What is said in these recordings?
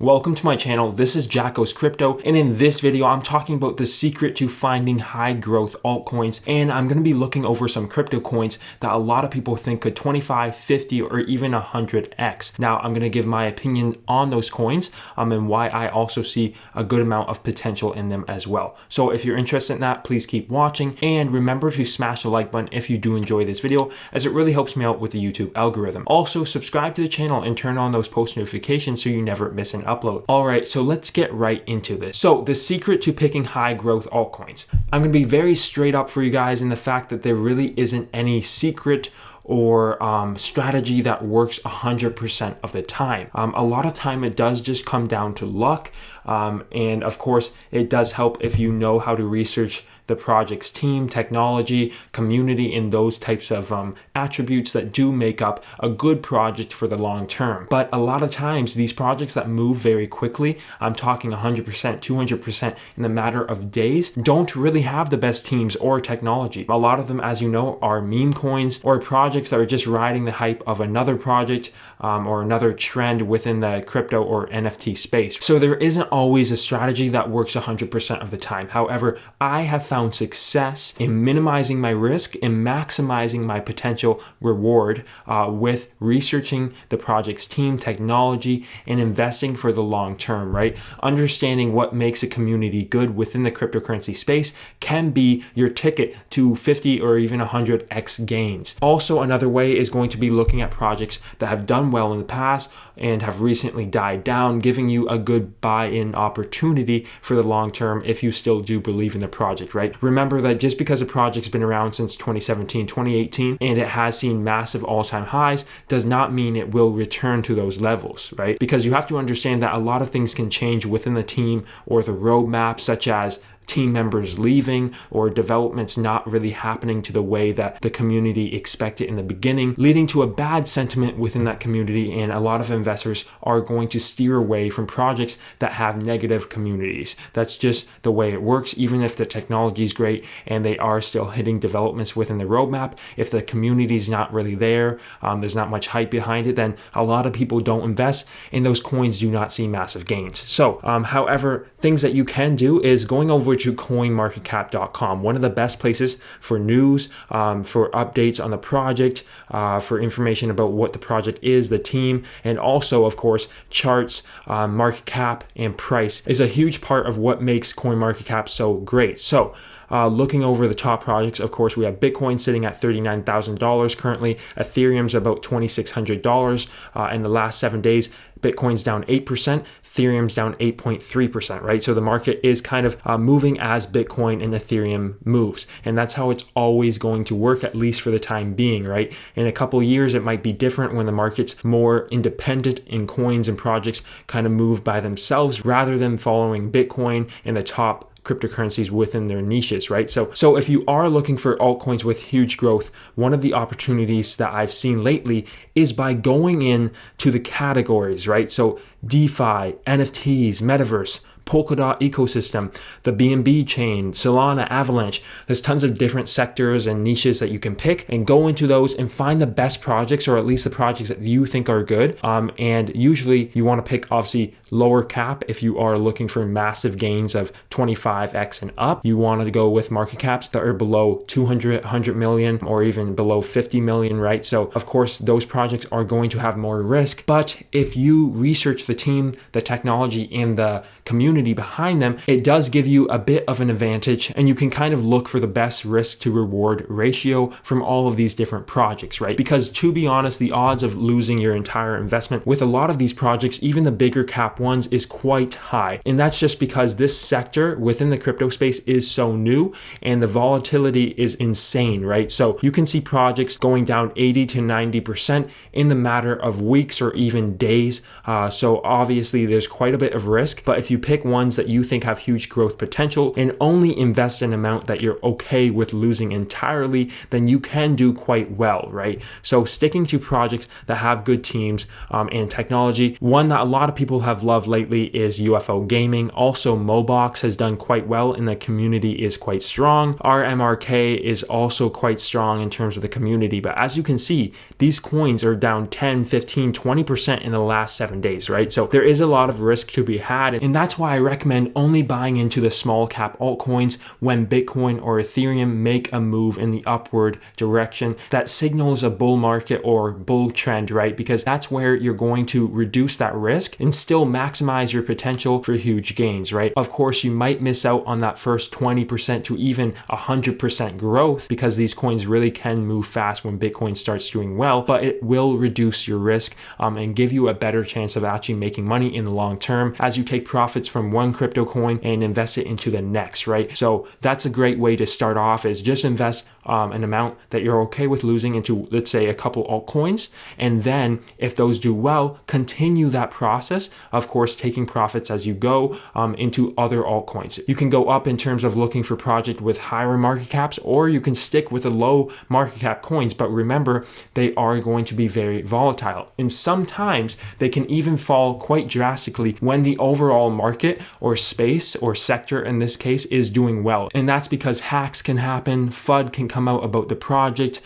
Welcome to my channel. This is Jacko's Crypto, and in this video I'm talking about the secret to finding high growth altcoins, and I'm going to be looking over some crypto coins that a lot of people think could 25, 50, or even 100x. Now I'm going to give my opinion on those coins and why I also see a good amount of potential in them as well. So if you're interested in that, please keep watching, and remember to smash the like button if you do enjoy this video, as it really helps me out with the YouTube algorithm. Also subscribe to the channel and turn on those post notifications so you never miss an upload. All right, so let's get right into this. So the secret to picking high growth altcoins. I'm going to be very straight up for you guys in the fact that there really isn't any secret or strategy that works 100% of the time. A lot of time it does just come down to luck. And of course, it does help if you know how to research the project's team, technology, community, and those types of attributes that do make up a good project for the long term. But a lot of times these projects that move very quickly, I'm talking 100%, 200% in a matter of days, don't really have the best teams or technology. A lot of them, as you know, are meme coins or projects that are just riding the hype of another project or another trend within the crypto or NFT space. So there isn't always a strategy that works 100% of the time. However, I have found success in minimizing my risk and maximizing my potential reward with researching the project's team, technology, and investing for the long term, right? Understanding what makes a community good within the cryptocurrency space can be your ticket to 50 or even 100x gains. Also, another way is going to be looking at projects that have done well in the past and have recently died down, giving you a good buy-in opportunity for the long term if you still do believe in the project, right? Remember that just because a project's been around since 2017, 2018, and it has seen massive all-time highs, does not mean it will return to those levels, right? Because you have to understand that a lot of things can change within the team or the roadmap, such as team members leaving or developments not really happening to the way that the community expected in the beginning, leading to a bad sentiment within that community, and a lot of investors are going to steer away from projects that have negative communities. That's just the way it works. Even if the technology is great and they are still hitting developments within the roadmap, if the community is not really there, there's not much hype behind it, then a lot of people don't invest, and those coins do not see massive gains. So however, things that you can do is going over to coinmarketcap.com, one of the best places for news, for updates on the project, for information about what the project is, the team, and also, of course, charts, market cap, and price is a huge part of what makes CoinMarketCap so great. So looking over the top projects, of course, we have Bitcoin sitting at $39,000 currently. Ethereum's about $2,600. In the last 7 days, Bitcoin's down 8%, Ethereum's down 8.3%, right? So the market is kind of moving as Bitcoin and Ethereum moves. And that's how it's always going to work, at least for the time being, right? In a couple of years, it might be different when the market's more independent and coins and projects kind of move by themselves rather than following Bitcoin and the top cryptocurrencies within their niches, right? So if you are looking for altcoins with huge growth, one of the opportunities that I've seen lately is by going in to the categories, right? So DeFi, NFTs, Metaverse, Polkadot ecosystem, the BNB chain, Solana, Avalanche. There's tons of different sectors and niches that you can pick and go into those and find the best projects, or at least the projects that you think are good. And usually you want to pick obviously lower cap if you are looking for massive gains of 25x and up. You want to go with market caps that are below 200, 100 million or even below 50 million, right? So of course those projects are going to have more risk, but if you research the team, the technology, and the community behind them, it does give you a bit of an advantage, and you can kind of look for the best risk to reward ratio from all of these different projects, right? Because to be honest, the odds of losing your entire investment with a lot of these projects, even the bigger cap ones, is quite high. And that's just because this sector within the crypto space is so new and the volatility is insane, right? So you can see projects going down 80 to 90% in the matter of weeks or even days. So obviously there's quite a bit of risk, but if you pick pick ones that you think have huge growth potential and only invest an amount that you're okay with losing entirely, then you can do quite well, right? So sticking to projects that have good teams and technology. One that a lot of people have loved lately is UFO gaming. Also, Mobox has done quite well and the community is quite strong. RMRK is also quite strong in terms of the community, but as you can see, these coins are down 10, 15, 20% in the last 7 days, right? So there is a lot of risk to be had, and that's why I recommend only buying into the small cap altcoins when Bitcoin or Ethereum make a move in the upward direction that signals a bull market or bull trend, right? Because that's where you're going to reduce that risk and still maximize your potential for huge gains, right? Of course, you might miss out on that first 20% to even 100% growth because these coins really can move fast when Bitcoin starts doing well, but it will reduce your risk and give you a better chance of actually making money in the long term as you take profits from one crypto coin and invest it into the next, right? So that's a great way to start off, is just invest an amount that you're okay with losing into, let's say, a couple altcoins, and then if those do well, continue that process, of course taking profits as you go into other altcoins. You can go up in terms of looking for project with higher market caps, or you can stick with the low market cap coins, but remember, they are going to be very volatile, and sometimes they can even fall quite drastically when the overall market or space or sector in this case is doing well. And that's because hacks can happen, FUD can come out about the project,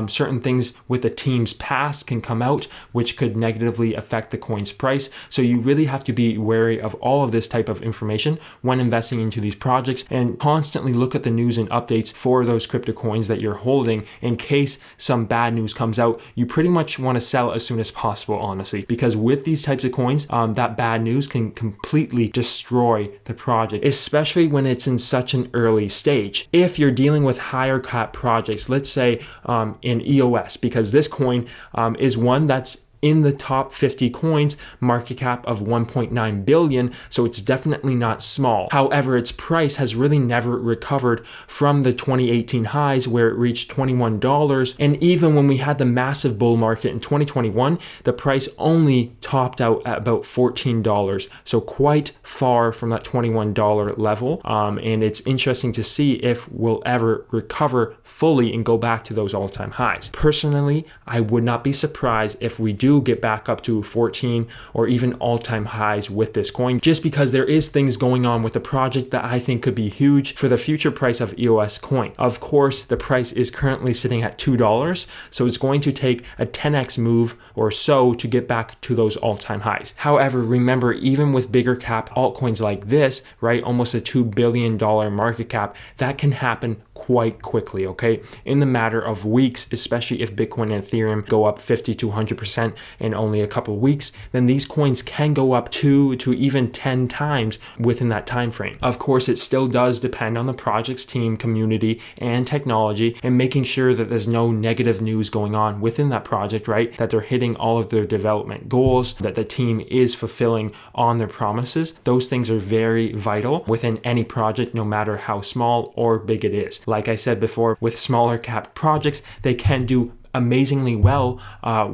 certain things with the team's past can come out which could negatively affect the coin's price. So you really have to be wary of all of this type of information when investing into these projects, and constantly look at the news and updates for those crypto coins that you're holding in case some bad news comes out. You pretty much want to sell as soon as possible, honestly, because with these types of coins, that bad news can completely destroy the project, especially when it's in such an early stage. If you're dealing with higher cap projects, let's say in EOS, because this coin is one that's in the top 50 coins, market cap of 1.9 billion, so it's definitely not small. However, its price has really never recovered from the 2018 highs where it reached $21, and even when we had the massive bull market in 2021, the price only topped out at about $14, so quite far from that $21 level, and it's interesting to see if we'll ever recover fully and go back to those all-time highs. Personally, I would not be surprised if we do get back up to 14 or even all-time highs with this coin, just because there is things going on with the project that I think could be huge for the future price of EOS coin. Of course, the price is currently sitting at $2, so it's going to take a 10x move or so to get back to those all-time highs. However, remember, even with bigger cap altcoins like this, right, almost a $2 billion market cap, that can happen quite quickly, okay? In the matter of weeks, especially if Bitcoin and Ethereum go up 50 to 100% in only a couple of weeks, then these coins can go up 2 to even 10 times within that time frame. Of course, it still does depend on the project's team, community, and technology, and making sure that there's no negative news going on within that project, right? That they're hitting all of their development goals, that the team is fulfilling on their promises. Those things are very vital within any project, no matter how small or big it is. Like I said before, with smaller cap projects, they can do amazingly well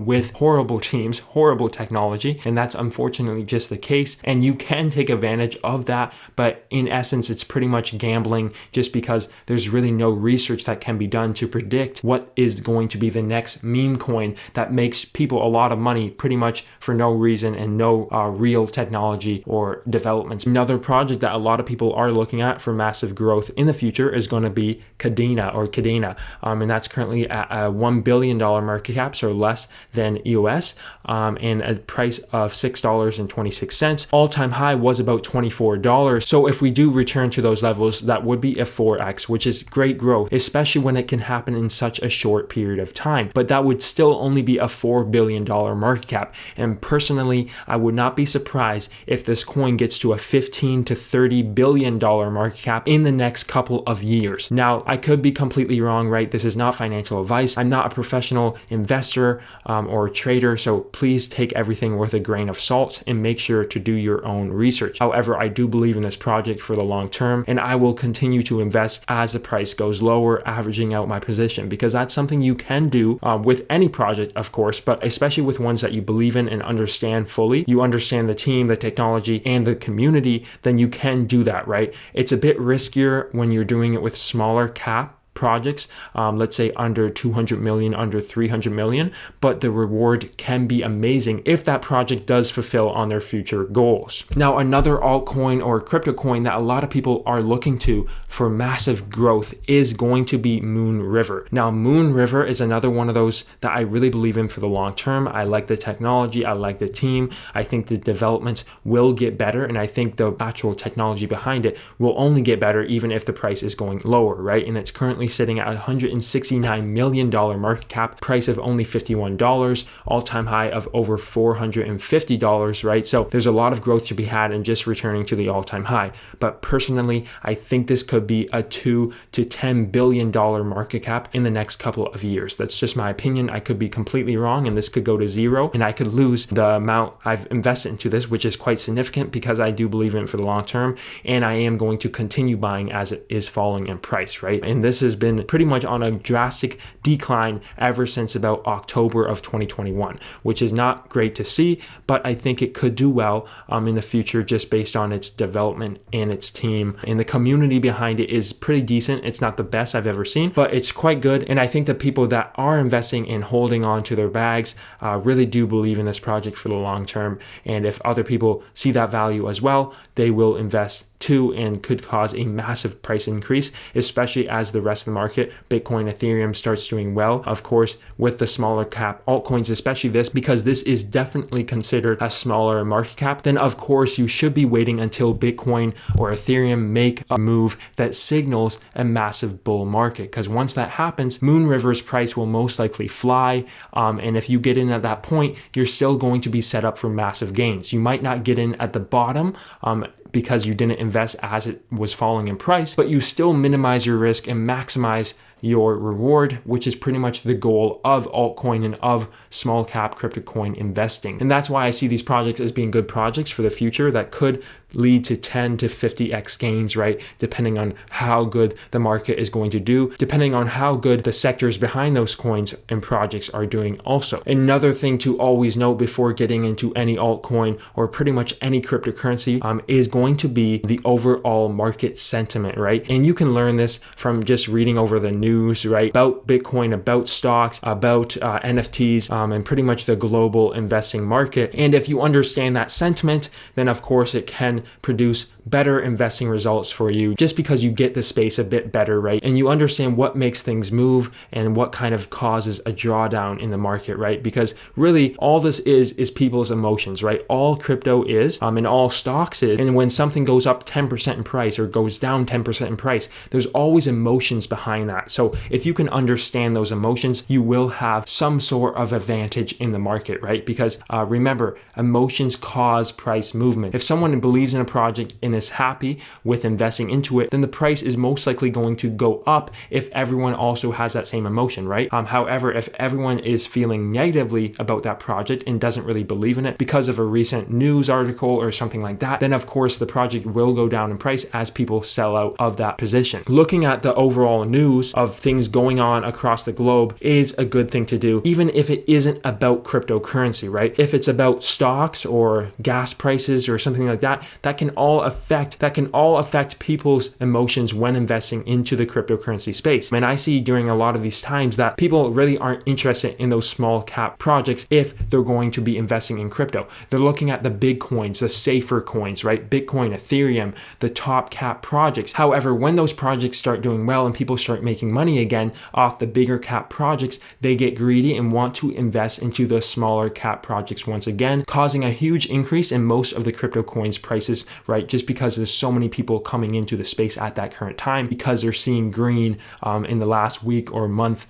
with horrible teams, horrible technology, and that's unfortunately just the case, and you can take advantage of that, but in essence it's pretty much gambling, just because there's really no research that can be done to predict what is going to be the next meme coin that makes people a lot of money pretty much for no reason and no real technology or developments. Another project that a lot of people are looking at for massive growth in the future is going to be Cadena, and that's currently at a $1 billion market cap, so less than EOS, and a price of $6.26. All-time high was about $24. So if we do return to those levels, that would be a 4x, which is great growth, especially when it can happen in such a short period of time. But that would still only be a $4 billion market cap. And personally, I would not be surprised if this coin gets to a $15 to $30 billion market cap in the next couple of years. Now, I could be completely wrong, right? This is not financial advice. I'm not a professional professional investor or trader, so please take everything with a grain of salt and make sure to do your own research. However, I do believe in this project for the long term, and I will continue to invest as the price goes lower, averaging out my position, because that's something you can do with any project, of course, but especially with ones that you believe in and understand fully. You understand the team, the technology, and the community, then you can do that, right? It's a bit riskier when you're doing it with smaller cap projects, let's say under 200 million, under 300 million, but the reward can be amazing if that project does fulfill on their future goals. Now, another altcoin or crypto coin that a lot of people are looking to for massive growth is going to be Moon River. Now, Moon River is another one of those that I really believe in for the long term. I like the technology, I like the team, I think the developments will get better, and I think the actual technology behind it will only get better even if the price is going lower, right? And it's currently sitting at $169 million market cap, price of only $51, all-time high of over $450, right? So there's a lot of growth to be had in just returning to the all-time high. But personally, I think this could be a $2 to $10 billion market cap in the next couple of years. That's just my opinion. I could be completely wrong, and this could go to zero, and I could lose the amount I've invested into this, which is quite significant because I do believe in it for the long term, and I am going to continue buying as it is falling in price, right? And this has been pretty much on a drastic decline ever since about October of 2021, which is not great to see, but I think it could do well in the future just based on its development and its team. And the community behind it is pretty decent. It's not the best I've ever seen, but it's quite good. And I think the people that are investing and holding on to their bags really do believe in this project for the long term. And if other people see that value as well, they will invest too, and could cause a massive price increase, especially as the rest of the market, Bitcoin, Ethereum, starts doing well. Of course, with the smaller cap altcoins, especially this, because this is definitely considered a smaller market cap, then of course you should be waiting until Bitcoin or Ethereum make a move that signals a massive bull market. Because once that happens, Moon River's price will most likely fly. And if you get in at that point, you're still going to be set up for massive gains. You might not get in at the bottom, because you didn't invest as it was falling in price, but you still minimize your risk and maximize your reward, which is pretty much the goal of altcoin and of small cap crypto coin investing. And that's why I see these projects as being good projects for the future that could lead to 10 to 50x gains, right? Depending on how good the market is going to do, depending on how good the sectors behind those coins and projects are doing also. Another thing to always note before getting into any altcoin or pretty much any cryptocurrency is going to be the overall market sentiment, right? And you can learn this from just reading over the news, right? About Bitcoin, about stocks, about NFTs, and pretty much the global investing market. And if you understand that sentiment, then of course it can produce better investing results for you just because you get the space a bit better, right? And you understand what makes things move and what kind of causes a drawdown in the market, right? Because really all this is people's emotions, right? All crypto is, and all stocks is. And when something goes up 10% in price or goes down 10% in price, there's always emotions behind that. So if you can understand those emotions, you will have some sort of advantage in the market, right? Because remember, emotions cause price movement. If someone believes in a project and is happy with investing into it, then the price is most likely going to go up if everyone also has that same emotion, right? However, if everyone is feeling negatively about that project and doesn't really believe in it because of a recent news article or something like that, then of course the project will go down in price as people sell out of that position. Looking at the overall news of things going on across the globe is a good thing to do, even if it isn't about cryptocurrency, right? If it's about stocks or gas prices or something like that, that can all affect people's emotions when investing into the cryptocurrency space. And I see during a lot of these times that people really aren't interested in those small cap projects if they're going to be investing in crypto. They're looking at the big coins, the safer coins, right? Bitcoin, Ethereum, the top cap projects. However, when those projects start doing well and people start making money again off the bigger cap projects, they get greedy and want to invest into the smaller cap projects once again, causing a huge increase in most of the crypto coins prices prices, right? Just because there's so many people coming into the space at that current time because they're seeing green in the last week or month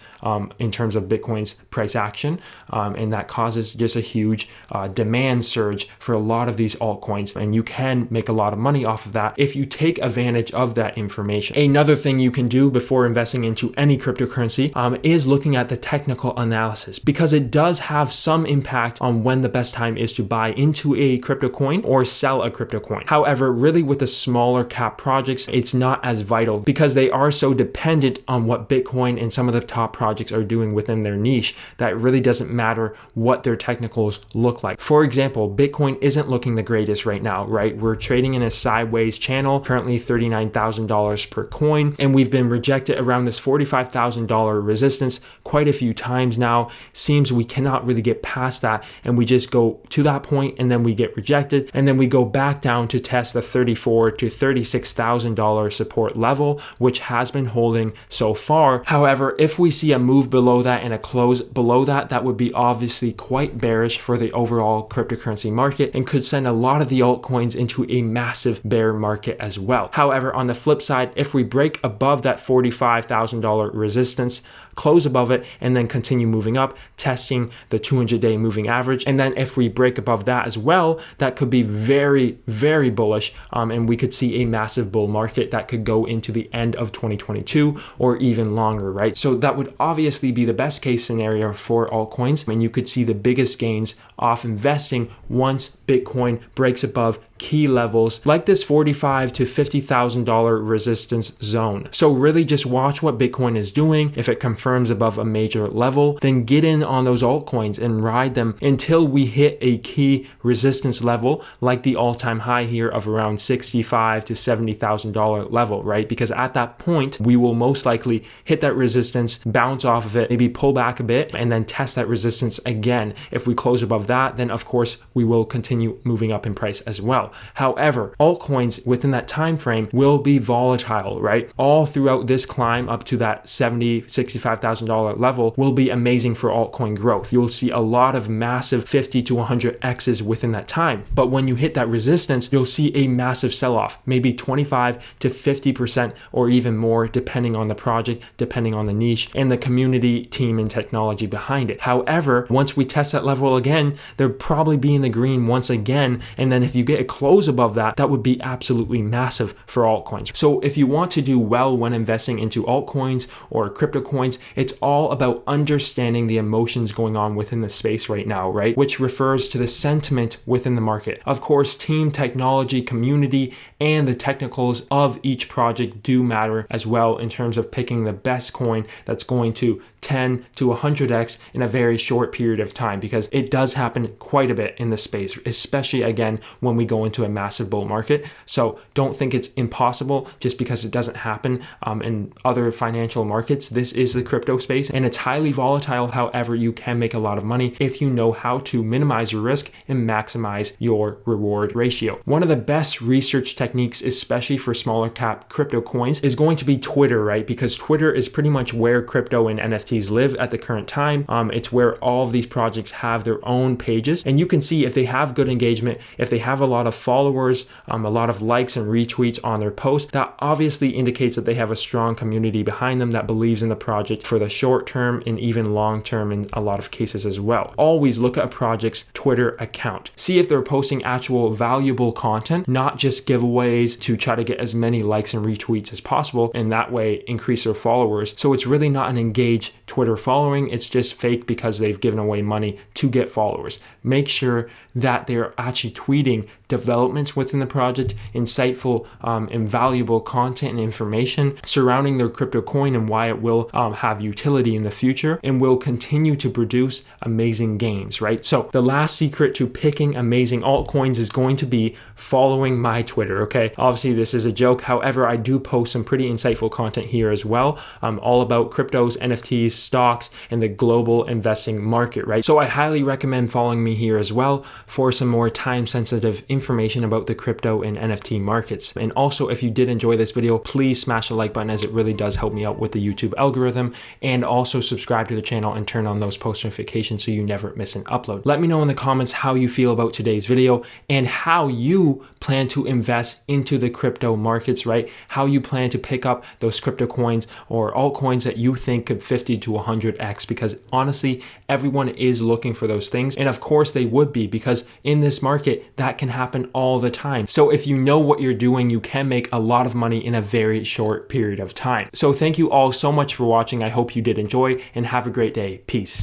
in terms of Bitcoin's price action. And that causes just a huge demand surge for a lot of these altcoins. And you can make a lot of money off of that if you take advantage of that information. Another thing you can do before investing into any cryptocurrency is looking at the technical analysis, because it does have some impact on when the best time is to buy into a crypto coin or sell a crypto coin. However, really with the smaller cap projects, it's not as vital because they are so dependent on what Bitcoin and some of the top projects are doing within their niche that it really doesn't matter what their technicals look like. For example, Bitcoin isn't looking the greatest right now, right? We're trading in a sideways channel, currently $39,000 per coin, and we've been rejected around this $45,000 resistance quite a few times now. Seems we cannot really get past that, and we just go to that point and then we get rejected, and then we go back down to test the $34,000 to $36,000 support level, which has been holding so far. However, if we see a move below that and a close below that, that would be obviously quite bearish for the overall cryptocurrency market and could send a lot of the altcoins into a massive bear market as well. However, on the flip side, if we break above that $45,000 resistance, close above it, and then continue moving up, testing the 200-day moving average, and then if we break above that as well, that could be very, very bullish, and we could see a massive bull market that could go into the end of 2022 or even longer, right? So that would obviously be the best case scenario for altcoins, and you could see the biggest gains off investing once Bitcoin breaks above key levels like this $45,000 to $50,000 resistance zone. So really just watch what Bitcoin is doing. If it confirms above a major level, then get in on those altcoins and ride them until we hit a key resistance level like the all-time high here of around $65,000 to $70,000 level, right? Because at that point, we will most likely hit that resistance, bounce off of it, maybe pull back a bit, and then test that resistance again. If we close above that, then of course we will continue moving up in price as well. However, altcoins within that time frame will be volatile, right? All throughout this climb up to that $70,000, $65,000 level will be amazing for altcoin growth. You'll see a lot of massive 50 to 100 X's within that time. But when you hit that resistance, you'll see a massive sell-off, maybe 25 to 50% or even more, depending on the project, depending on the niche and the community, team, and technology behind it. However, once we test that level again, they'll probably be in the green once again. And then if you get a close above that, that would be absolutely massive for altcoins. So if you want to do well when investing into altcoins or crypto coins, it's all about understanding the emotions going on within the space right now, right? Which refers to the sentiment within the market. Of course, team, technology, community, and the technicals of each project do matter as well in terms of picking the best coin that's going to 10 to 100x in a very short period of time, because it does happen quite a bit in the space, especially again when we go into a massive bull market. So don't think it's impossible just because it doesn't happen in other financial markets. This is the crypto space and it's highly volatile. However, you can make a lot of money if you know how to minimize your risk and maximize your reward ratio. One of the best research techniques, especially for smaller cap crypto coins, is going to be Twitter, right? Because Twitter is pretty much where crypto and NFTs live at the current time. It's where all of these projects have their own pages, and you can see if they have good engagement, if they have a lot of followers, a lot of likes and retweets on their posts, that obviously indicates that they have a strong community behind them that believes in the project for the short term and even long term in a lot of cases as well. Always look at a project's Twitter account. See if they're posting actual valuable content, not just giveaways to try to get as many likes and retweets as possible, and that way increase their followers. So it's really not an engaged Twitter following, it's just fake because they've given away money to get followers. Make sure that they're actually tweeting developments within the project, insightful and valuable content and information surrounding their crypto coin and why it will have utility in the future and will continue to produce amazing gains, right? So the last secret to picking amazing altcoins is going to be following my Twitter, okay? Obviously this is a joke. However, I do post some pretty insightful content here as well, all about cryptos, NFTs, stocks, and the global investing market, right? So I highly recommend following me here as well for some more time-sensitive information information about the crypto and NFT markets. And also, if you did enjoy this video, please smash the like button, as it really does help me out with the YouTube algorithm. And also subscribe to the channel and turn on those post notifications so you never miss an upload. Let me know in the comments how you feel about today's video and how you plan to invest into the crypto markets, right? How you plan to pick up those crypto coins or altcoins that you think could 50 to 100x, because honestly, everyone is looking for those things. And of course they would be, because in this market, that can happen all the time. So if you know what you're doing, you can make a lot of money in a very short period of time. So thank you all so much for watching. I hope you did enjoy, and have a great day. Peace.